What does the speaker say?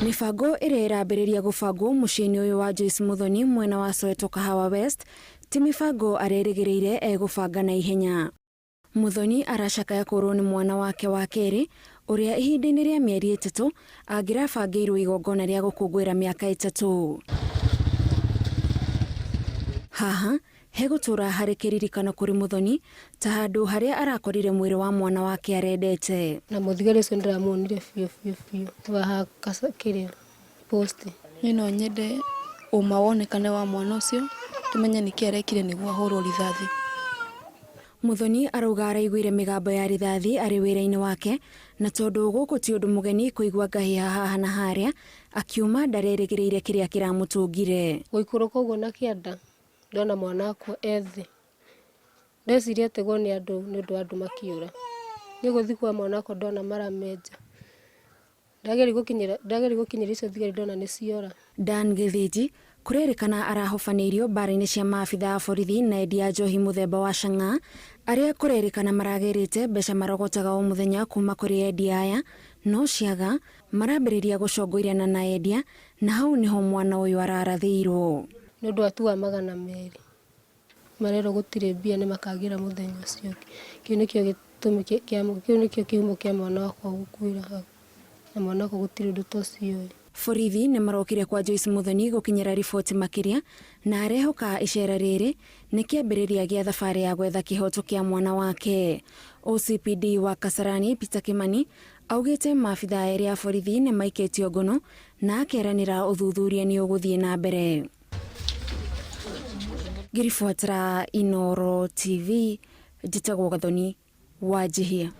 Mibango iria irambĩrĩria gũbangwo mũciĩ-inĩ ũyũ wa Joyce Muthoni mwena wa Soweto Kahawa West ti mibango arerĩgĩrĩire egũbanga na ihenya. Muthoni aracakaya kũrwo nĩ mwana wake wa kerĩ ũrĩa ihinda-inĩ rĩa mĩeri 3 angĩrabangĩirwo igongona rĩa gũkũngũĩra mĩaka 3. Haha hegũtũra harĩ kĩririkano kũrĩ Muthoni ta handũ harĩa arakorire mwĩrĩ wa mwana wake arendete. Na mũthigari ũcio ndĩramuonire biũ wahaka kĩrĩa post. No nyende ũma wonekane wa mwana ũcio tumenye nĩkĩ arekire nĩguo ahũrwo rithathi. Muthoni arauga araiguire mĩgambo ya rithathi arĩ wĩra-inĩ wake na tondũ gũkũ ti ũndũ mũgeni kũigua ngahĩha haha na harĩa akiuma ndarerĩgĩrĩire kĩrĩa kĩramũtũngire. Gũikũrũka ũguo na kĩanda ndona mwana akua ethi. Ndeciria tegwo nĩ andũ nĩ ũndũ andũ makiũra. Nĩ gũthiĩ kwa mwana akua ndona maramenja. Ndageri gũkinyĩra icio thigari ndona nĩ ciora. Duncan Githinji kurerikana arahofanĩirio mbara-inĩ cia maabithaa a borithi na endia njohi mũthemba wa chang'aa arĩa kurerikana maragerĩte mbeca marogotaga o mũthenya kuma kũrĩ endia aya no ciaga marambĩrĩria gũcongoirana na endia na hau niho mwana ũyũ ararathirwo. Nĩ ũndũ atua 200 marero gũtirĩ mbia nĩ makagĩra mũthenya ũcio. Kĩu nĩkĩo gĩtũmi kĩhumo kĩa mwana wakwa gũkuĩra hau na mwana wakwa gũtirĩ ũndũ tocio. Borithi nĩ marokire kwa Joyce Muthoni gũkinyĩra riboti makĩria na arehoka icera rĩrĩ nĩ kĩambĩrĩria gĩa thabarĩ ya gwetha kihoto kĩa mwana wake. OCPD wa Kasarani Peter Kimani augĩte maabithaa erĩ ya borithi nĩ maikĩtio ngono na akeranĩra ũthuthuria nĩ ũgũthiĩ na mbere. Ngiribuatĩra Inooro TV, njĩtagwo Gathoni Wanjihia.